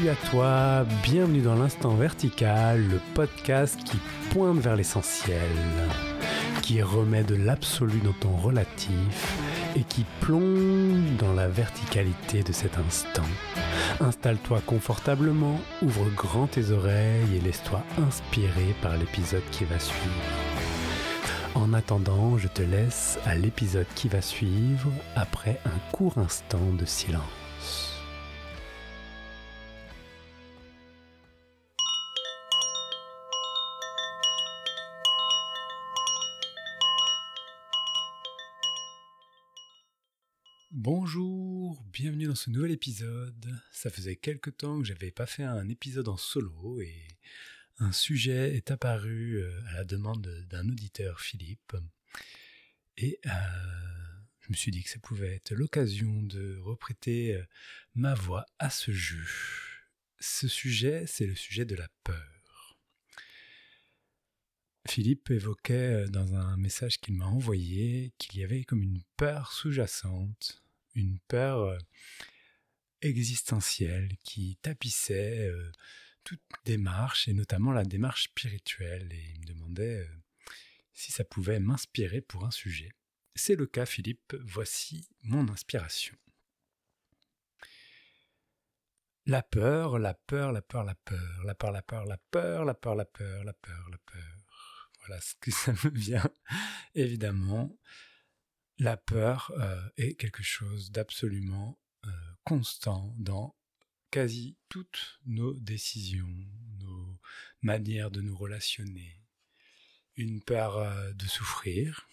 Salut à toi, bienvenue dans l'Instant Vertical, le podcast qui pointe vers l'essentiel, qui remet de l'absolu dans ton relatif et qui plonge dans la verticalité de cet instant. Installe-toi confortablement, ouvre grand tes oreilles et laisse-toi inspirer par l'épisode qui va suivre. En attendant, je te laisse à l'épisode qui va suivre après un court instant de silence. Bonjour, bienvenue dans ce nouvel épisode. Ça faisait quelque temps que j'avais pas fait un épisode en solo et un sujet est apparu à la demande d'un auditeur, Philippe. Et je me suis dit que ça pouvait être l'occasion de reprêter ma voix à ce jeu. Ce sujet, c'est le sujet de la peur. Philippe évoquait dans un message qu'il m'a envoyé qu'il y avait comme une peur sous-jacente, une peur existentielle qui tapissait toute démarche, et notamment la démarche spirituelle. Et il me demandait si ça pouvait m'inspirer pour un sujet. C'est le cas, Philippe, voici mon inspiration. La peur, la peur, la peur, la peur, la peur, la peur, la peur, la peur, la peur, la peur, la peur. Voilà ce que ça me vient, évidemment. La peur est quelque chose d'absolument constant dans quasi toutes nos décisions, nos manières de nous relationner. Une peur de souffrir,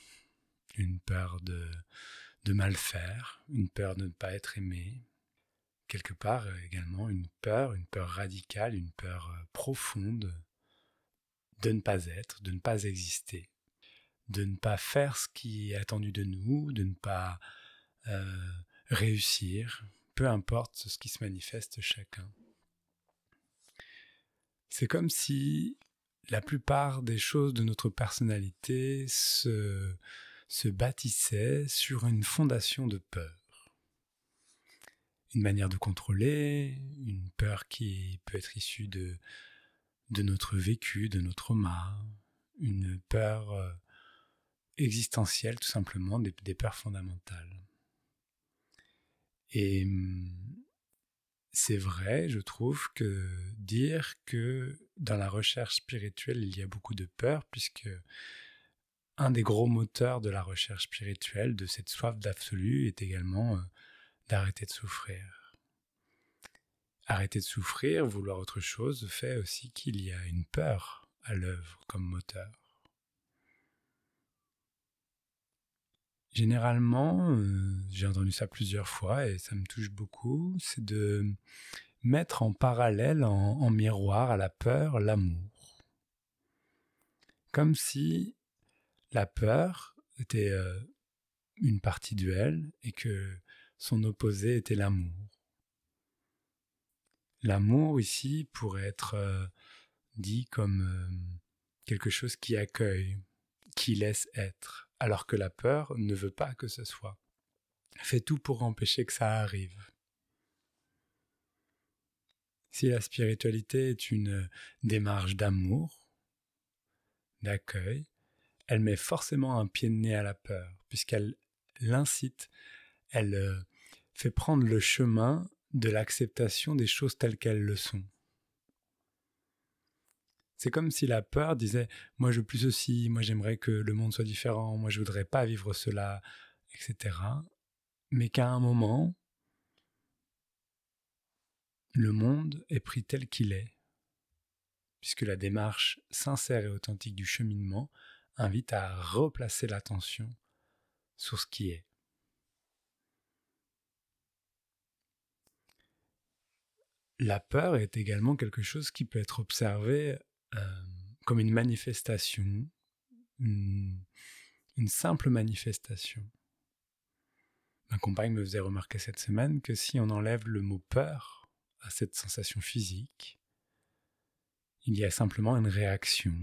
une peur de mal faire, une peur de ne pas être aimé. Quelque part également une peur radicale, une peur profonde de ne pas être, de ne pas exister, de ne pas faire ce qui est attendu de nous, de ne pas réussir, peu importe ce qui se manifeste chacun. C'est comme si la plupart des choses de notre personnalité se bâtissaient sur une fondation de peur. Une manière de contrôler, une peur qui peut être issue de notre vécu, de nos traumas, une peur existentielle tout simplement, des peurs fondamentales. Et c'est vrai, je trouve, que dire que dans la recherche spirituelle, il y a beaucoup de peur, puisque un des gros moteurs de la recherche spirituelle, de cette soif d'absolu, est également d'arrêter de souffrir. Arrêter de souffrir, vouloir autre chose, fait aussi qu'il y a une peur à l'œuvre comme moteur. Généralement, j'ai entendu ça plusieurs fois et ça me touche beaucoup, c'est de mettre en parallèle, en miroir à la peur, l'amour. Comme si la peur était une partie d'elle et que son opposé était l'amour. L'amour ici pourrait être dit comme quelque chose qui accueille, qui laisse être, alors que la peur ne veut pas que ce soit. Elle fait tout pour empêcher que ça arrive. Si la spiritualité est une démarche d'amour, d'accueil, elle met forcément un pied de nez à la peur, puisqu'elle l'incite, elle fait prendre le chemin de l'acceptation des choses telles qu'elles le sont. C'est comme si la peur disait « moi je veux plus ceci, moi j'aimerais que le monde soit différent, moi je voudrais pas vivre cela, etc. » Mais qu'à un moment, le monde est pris tel qu'il est, puisque la démarche sincère et authentique du cheminement invite à replacer l'attention sur ce qui est. La peur est également quelque chose qui peut être observé comme une manifestation, une simple manifestation. Ma compagne me faisait remarquer cette semaine que si on enlève le mot peur à cette sensation physique, il y a simplement une réaction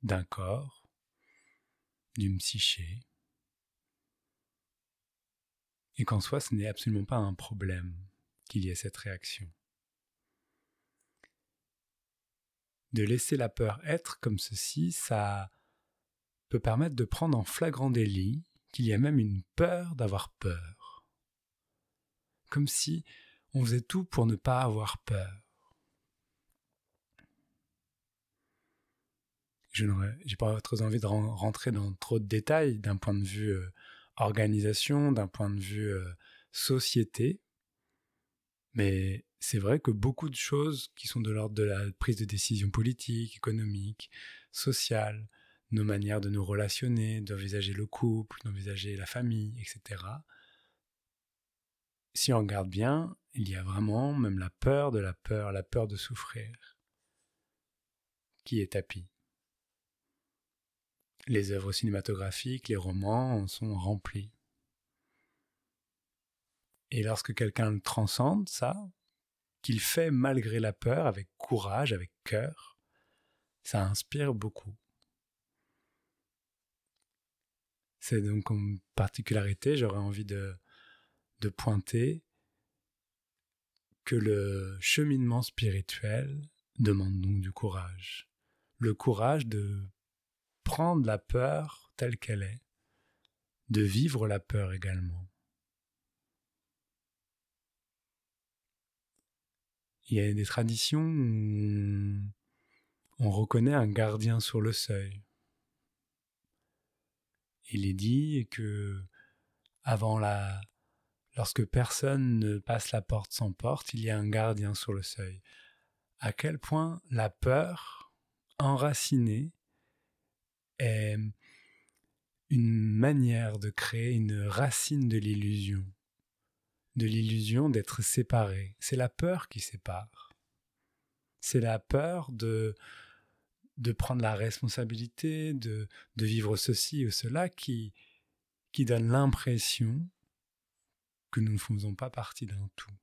d'un corps, d'une psyché, et qu'en soi ce n'est absolument pas un problème qu'il y ait cette réaction. de laisser la peur être comme ceci, ça peut permettre de prendre en flagrant délit qu'il y a même une peur d'avoir peur. Comme si on faisait tout pour ne pas avoir peur. Je n'ai pas trop envie de rentrer dans trop de détails d'un point de vue organisation, d'un point de vue société, mais c'est vrai que beaucoup de choses qui sont de l'ordre de la prise de décision politique, économique, sociale, nos manières de nous relationner, d'envisager le couple, d'envisager la famille, etc. Si on regarde bien, il y a vraiment même la peur de souffrir, qui est tapie. Les œuvres cinématographiques, les romans en sont remplis. Et lorsque quelqu'un le transcende, ça, qu'il fait malgré la peur, avec courage, avec cœur, ça inspire beaucoup. C'est donc comme particularité, j'aurais envie de pointer que le cheminement spirituel demande donc du courage. Le courage de prendre la peur telle qu'elle est, de vivre la peur également. Il y a des traditions où on reconnaît un gardien sur le seuil. Il est dit que lorsque personne ne passe la porte sans porte, il y a un gardien sur le seuil. À quel point la peur enracinée est une manière de créer une racine de l'illusion d'être séparé. C'est la peur qui sépare. C'est la peur de prendre la responsabilité, de vivre ceci ou cela qui donne l'impression que nous ne faisons pas partie d'un tout.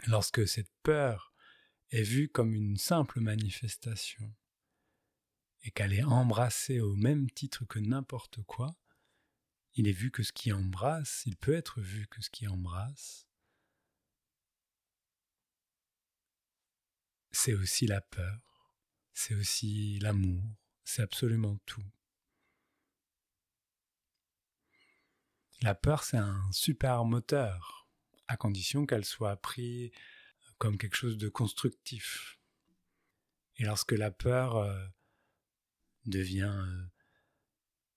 Lorsque cette peur est vue comme une simple manifestation et qu'elle est embrassée au même titre que n'importe quoi, il est peut être vu que ce qui embrasse, c'est aussi la peur, c'est aussi l'amour, c'est absolument tout. La peur, c'est un super moteur, à condition qu'elle soit prise comme quelque chose de constructif. Et lorsque la peur devient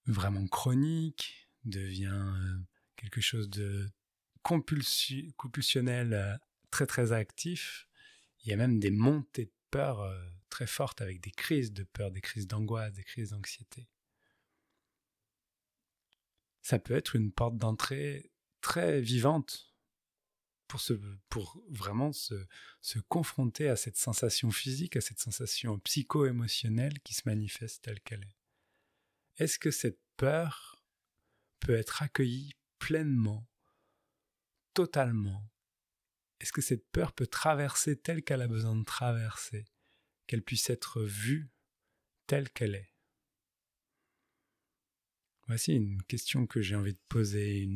vraiment chronique, devient quelque chose de compulsionnel très très actif, il y a même des montées de peur très fortes avec des crises de peur, des crises d'angoisse, des crises d'anxiété. Ça peut être une porte d'entrée très vivante pour vraiment se confronter à cette sensation physique, à cette sensation psycho-émotionnelle qui se manifeste telle qu'elle est. Est-ce que cette peur peut être accueillie pleinement, totalement? Est-ce que cette peur peut traverser telle qu'elle a besoin de traverser, qu'elle puisse être vue telle qu'elle est? Voici une question que j'ai envie de poser.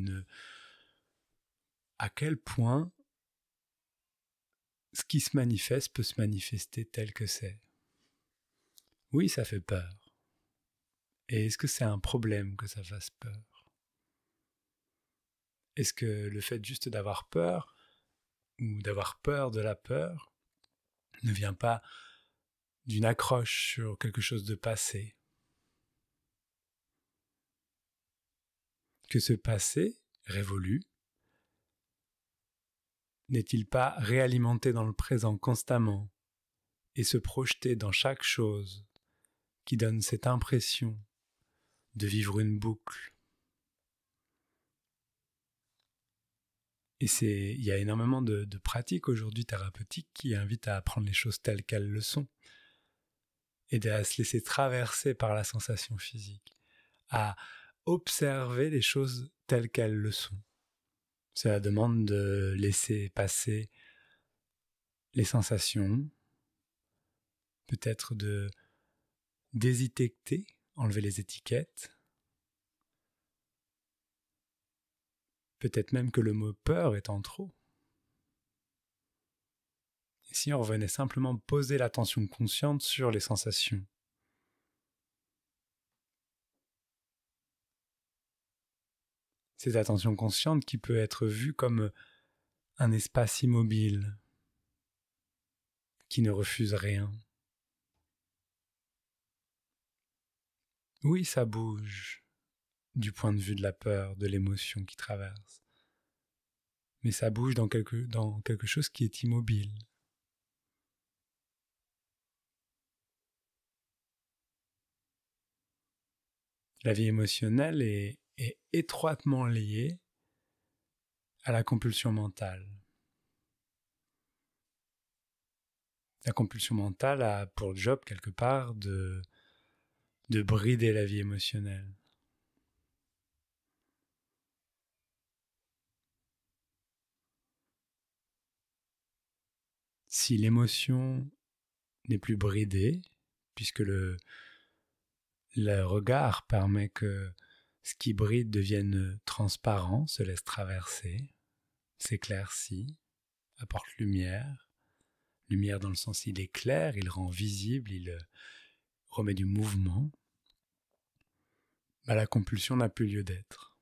À quel point ce qui se manifeste peut se manifester tel que c'est? Oui, ça fait peur. Et est-ce que c'est un problème que ça fasse peur? Est-ce que le fait juste d'avoir peur, ou d'avoir peur de la peur, ne vient pas d'une accroche sur quelque chose de passé? Que ce passé, révolu, n'est-il pas réalimenté dans le présent constamment et se projeter dans chaque chose qui donne cette impression de vivre une boucle? Et il y a énormément de pratiques aujourd'hui thérapeutiques qui invitent à prendre les choses telles qu'elles le sont et à se laisser traverser par la sensation physique, à observer les choses telles qu'elles le sont. Cela demande de laisser passer les sensations, peut-être de désétiqueter, enlever les étiquettes. Peut-être même que le mot peur est en trop. Et si on revenait simplement poser l'attention consciente sur les sensations? Cette attention consciente qui peut être vue comme un espace immobile, qui ne refuse rien. Oui, ça bouge du point de vue de la peur, de l'émotion qui traverse. Mais ça bouge dans quelque chose qui est immobile. La vie émotionnelle est étroitement liée à la compulsion mentale. La compulsion mentale a pour job quelque part de brider la vie émotionnelle. Si l'émotion n'est plus bridée, puisque le regard permet que ce qui bride devienne transparent, se laisse traverser, s'éclaircit, apporte lumière. Lumière dans le sens il éclaire, il rend visible, il remet du mouvement. La compulsion n'a plus lieu d'être.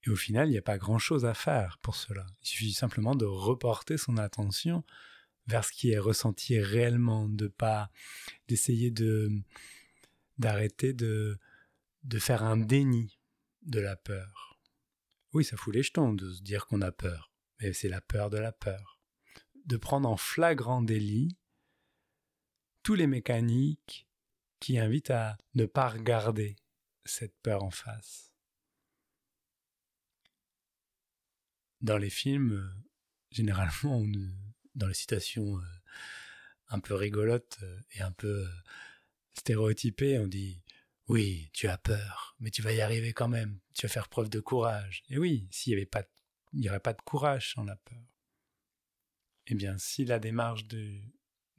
Et au final, il n'y a pas grand-chose à faire pour cela. Il suffit simplement de reporter son attention vers ce qui est ressenti réellement, d'essayer d'arrêter de faire un déni de la peur. Oui, ça fout les jetons de se dire qu'on a peur, mais c'est la peur de la peur. De prendre en flagrant délit tous les mécaniques qui invitent à ne pas regarder cette peur en face. Dans les films, généralement, dans les citations un peu rigolotes et un peu stéréotypées, on dit « Oui, tu as peur, mais tu vas y arriver quand même, tu vas faire preuve de courage. » Et oui, il n'y aurait pas de courage sans la peur. Eh bien, si la démarche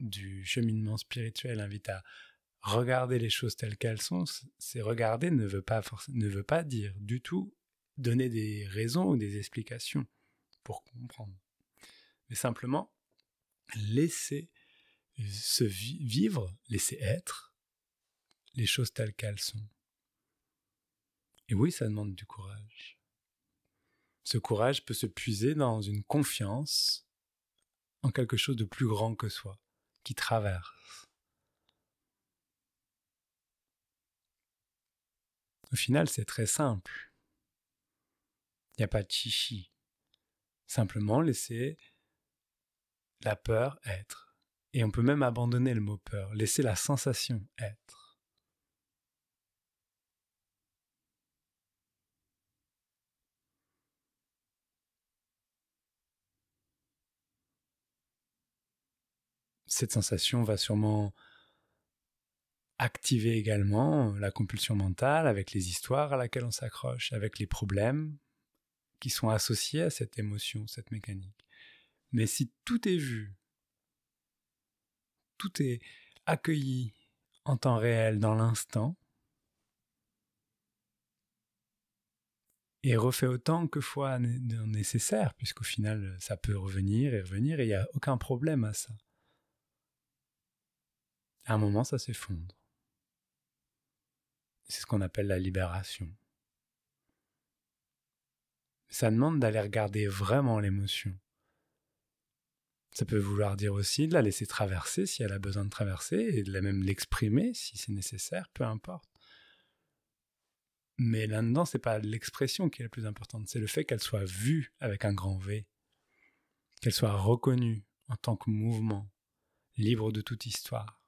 du cheminement spirituel invite à regarder les choses telles qu'elles sont, c'est regarder ne veut pas dire du tout donner des raisons ou des explications pour comprendre. Mais simplement laisser se vivre, laisser être les choses telles qu'elles sont. Et oui, ça demande du courage. Ce courage peut se puiser dans une confiance en quelque chose de plus grand que soi, qui traverse. Au final, c'est très simple. Il n'y a pas de chichi. Simplement laisser la peur être. Et on peut même abandonner le mot peur, laisser la sensation être. Cette sensation va sûrement activer également la compulsion mentale avec les histoires à laquelle on s'accroche, avec les problèmes qui sont associés à cette émotion, cette mécanique. Mais si tout est vu, tout est accueilli en temps réel, dans l'instant, et refait autant que fois nécessaire, puisqu'au final, ça peut revenir, et il n'y a aucun problème à ça. À un moment, ça s'effondre. C'est ce qu'on appelle la libération. Ça demande d'aller regarder vraiment l'émotion. Ça peut vouloir dire aussi de la laisser traverser si elle a besoin de traverser, et de même l'exprimer si c'est nécessaire, peu importe. Mais là-dedans, c'est pas l'expression qui est la plus importante, c'est le fait qu'elle soit vue avec un grand V, qu'elle soit reconnue en tant que mouvement, libre de toute histoire.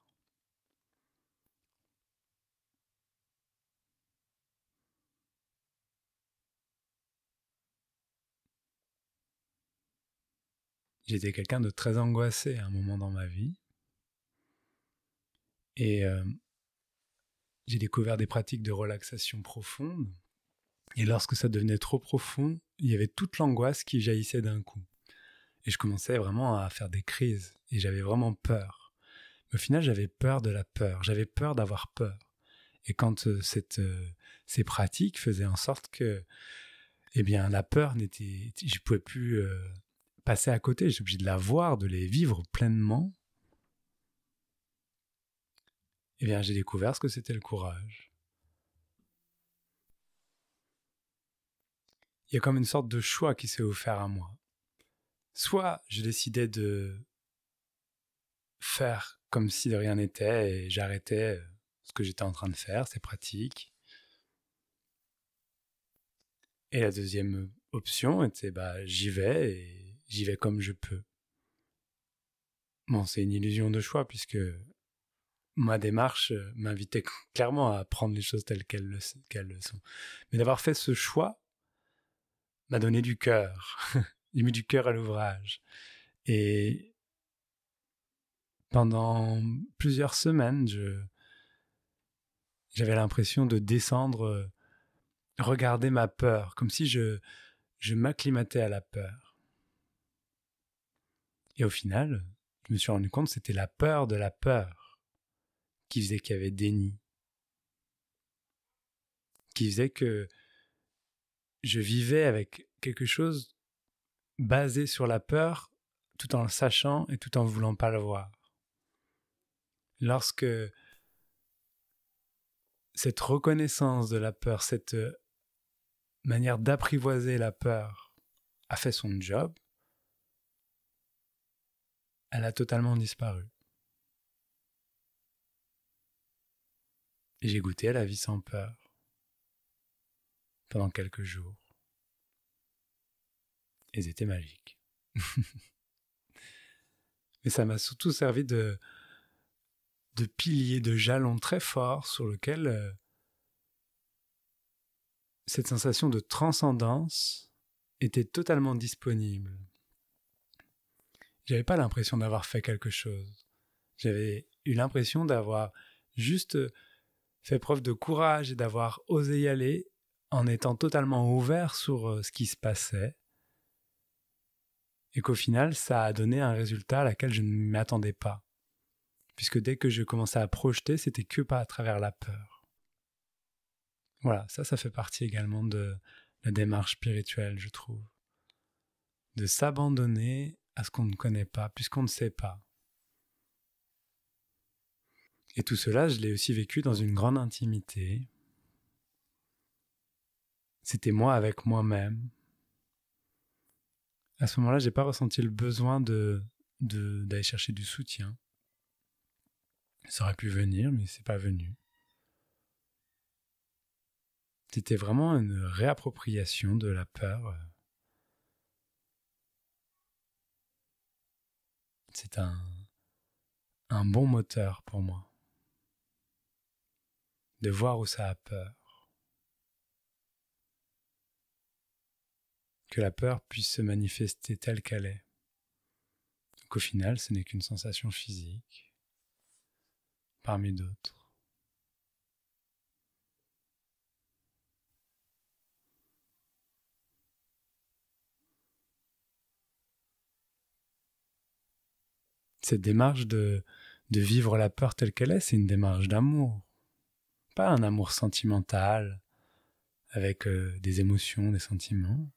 J'étais quelqu'un de très angoissé à un moment dans ma vie, et j'ai découvert des pratiques de relaxation profonde, et lorsque ça devenait trop profond, il y avait toute l'angoisse qui jaillissait d'un coup. Et je commençais vraiment à faire des crises, et j'avais vraiment peur. Mais au final, j'avais peur de la peur, j'avais peur d'avoir peur. Et quand ces pratiques faisaient en sorte que eh bien la peur je pouvais plus passer à côté, j'étais obligé de la voir, de les vivre pleinement. Eh bien j'ai découvert ce que c'était le courage. Il y a comme une sorte de choix qui s'est offert à moi. Soit je décidais de faire comme si de rien n'était et j'arrêtais ce que j'étais en train de faire, c'est pratique. Et la deuxième option était j'y vais et j'y vais comme je peux. Bon, c'est une illusion de choix puisque ma démarche m'invitait clairement à prendre les choses telles qu'elles le sont. Mais d'avoir fait ce choix m'a donné du cœur. J'ai mis du cœur à l'ouvrage. Et pendant plusieurs semaines, j'avais l'impression de descendre, regarder ma peur, comme si je m'acclimatais à la peur. Et au final, je me suis rendu compte que c'était la peur de la peur qui faisait qu'il y avait déni, qui faisait que je vivais avec quelque chose basé sur la peur, tout en le sachant et tout en ne voulant pas le voir. Lorsque cette reconnaissance de la peur, cette manière d'apprivoiser la peur a fait son job, elle a totalement disparu. Et j'ai goûté à la vie sans peur pendant quelques jours. Et c'était magique. Mais ça m'a surtout servi de pilier, de jalon très fort sur lequel cette sensation de transcendance était totalement disponible. J'avais pas l'impression d'avoir fait quelque chose. J'avais eu l'impression d'avoir juste fait preuve de courage et d'avoir osé y aller en étant totalement ouvert sur ce qui se passait. Et qu'au final, ça a donné un résultat à laquelle je ne m'attendais pas. Puisque dès que je commençais à projeter, c'était que pas à travers la peur. Voilà, ça fait partie également de la démarche spirituelle, je trouve. De s'abandonner à ce qu'on ne connaît pas, puisqu'on ne sait pas. Et tout cela, je l'ai aussi vécu dans une grande intimité. C'était moi avec moi-même. À ce moment-là, j'ai pas ressenti le besoin d'aller chercher du soutien. Ça aurait pu venir, mais c'est pas venu. C'était vraiment une réappropriation de la peur. C'est un bon moteur pour moi. De voir où ça a peur. Que la peur puisse se manifester telle qu'elle est. Donc au final, ce n'est qu'une sensation physique, parmi d'autres. Cette démarche de vivre la peur telle qu'elle est, c'est une démarche d'amour. Pas un amour sentimental, avec des émotions, des sentiments,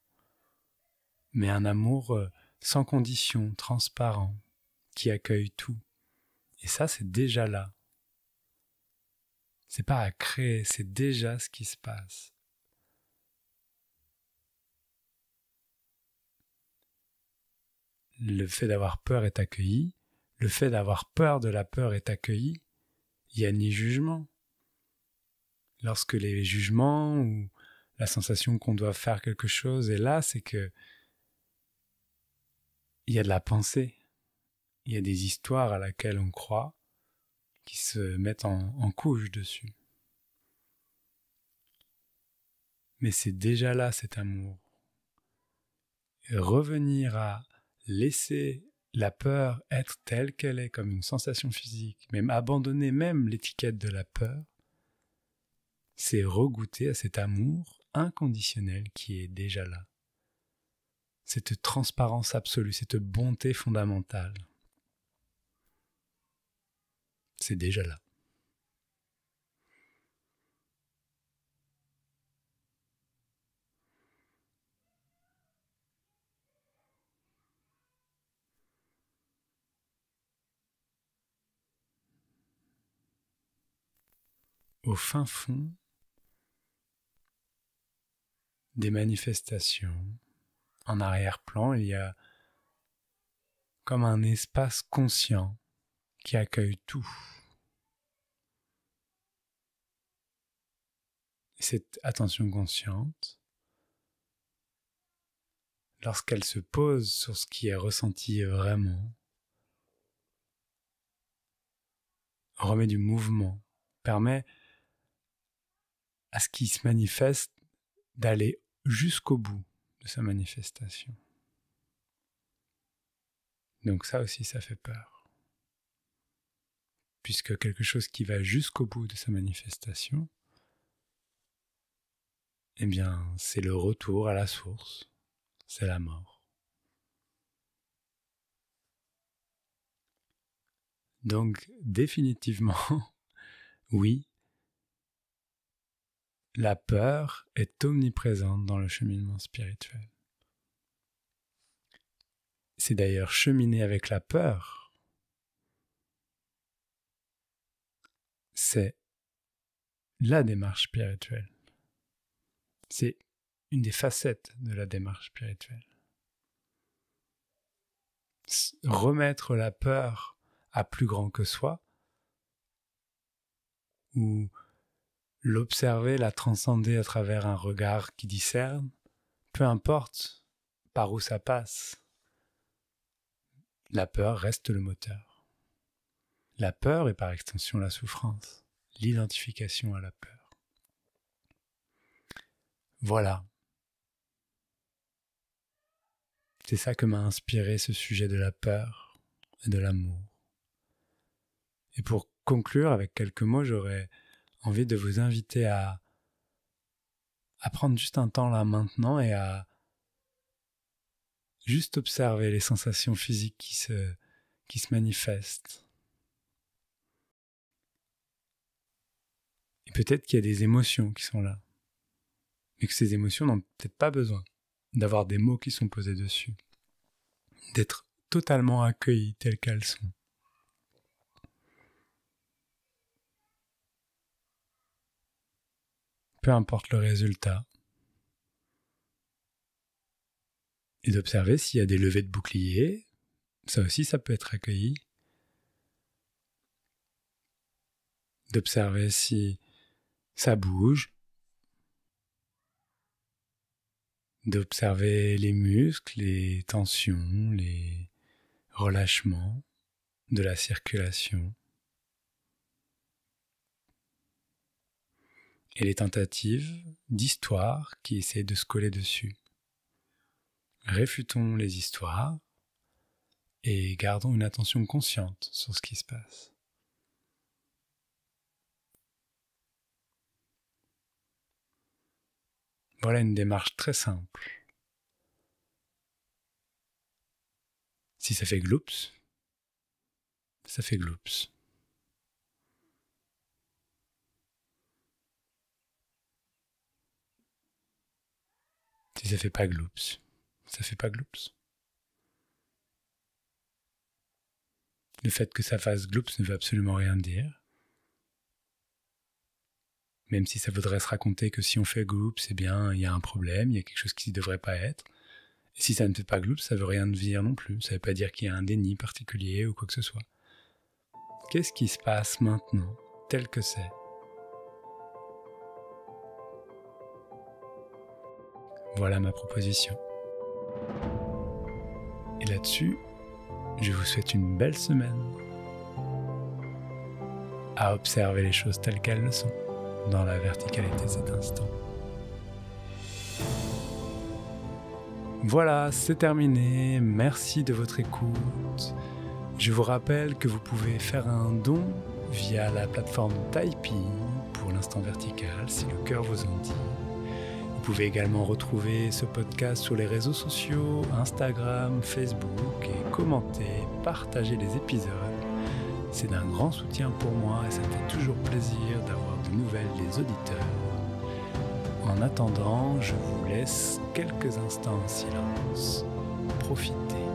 mais un amour sans condition, transparent, qui accueille tout. Et ça, c'est déjà là. C'est pas à créer, c'est déjà ce qui se passe. Le fait d'avoir peur est accueilli, le fait d'avoir peur de la peur est accueilli, il n'y a ni jugement. Lorsque les jugements ou la sensation qu'on doit faire quelque chose est là, c'est que il y a de la pensée, il y a des histoires à laquelle on croit qui se mettent en couche dessus. Mais c'est déjà là cet amour. Et revenir à laisser la peur être telle qu'elle est, comme une sensation physique, même abandonner même l'étiquette de la peur, c'est regoûter à cet amour inconditionnel qui est déjà là. Cette transparence absolue, cette bonté fondamentale. C'est déjà là. au fin fond des manifestations, en arrière-plan, il y a comme un espace conscient qui accueille tout. Et cette attention consciente, lorsqu'elle se pose sur ce qui est ressenti vraiment, remet du mouvement, permet à ce qui se manifeste d'aller jusqu'au bout de sa manifestation. Donc ça aussi, ça fait peur. Puisque quelque chose qui va jusqu'au bout de sa manifestation, eh bien, c'est le retour à la source, c'est la mort. Donc, définitivement, oui, la peur est omniprésente dans le cheminement spirituel. C'est d'ailleurs cheminer avec la peur, c'est la démarche spirituelle. C'est une des facettes de la démarche spirituelle. Remettre la peur à plus grand que soi, ou l'observer, la transcender à travers un regard qui discerne, peu importe par où ça passe, la peur reste le moteur. La peur est par extension la souffrance, l'identification à la peur. Voilà. C'est ça que m'a inspiré ce sujet de la peur et de l'amour. Et pour conclure avec quelques mots, j'aurais envie de vous inviter à prendre juste un temps là maintenant et à juste observer les sensations physiques qui se manifestent. Et peut-être qu'il y a des émotions qui sont là. Mais que ces émotions n'ont peut-être pas besoin d'avoir des mots qui sont posés dessus. D'être totalement accueillies telles qu'elles sont. Peu importe le résultat. Et d'observer s'il y a des levées de boucliers. Ça aussi, ça peut être accueilli. D'observer si ça bouge. D'observer les muscles, les tensions, les relâchements de la circulation. Et les tentatives d'histoires qui essaient de se coller dessus. Réfutons les histoires et gardons une attention consciente sur ce qui se passe. Voilà une démarche très simple. Si ça fait gloups, ça fait gloups. Si ça fait pas gloups, ça fait pas gloups. Le fait que ça fasse gloups ne veut absolument rien dire. Même si ça voudrait se raconter que si on fait gloups, eh bien, il y a un problème, il y a quelque chose qui ne devrait pas être. Et si ça ne fait pas gloups, ça ne veut rien dire non plus. Ça ne veut pas dire qu'il y a un déni particulier ou quoi que ce soit. Qu'est-ce qui se passe maintenant, tel que c'est ? Voilà ma proposition. Et là-dessus, je vous souhaite une belle semaine à observer les choses telles qu'elles le sont, dans la verticalité de cet instant. Voilà, c'est terminé. Merci de votre écoute. Je vous rappelle que vous pouvez faire un don via la plateforme Tipeee pour l'instant vertical, si le cœur vous en dit. Vous pouvez également retrouver ce podcast sur les réseaux sociaux, Instagram, Facebook, et commenter, partager les épisodes. C'est d'un grand soutien pour moi et ça me fait toujours plaisir d'avoir de nouvelles des auditeurs. En attendant, je vous laisse quelques instants en silence. Profitez.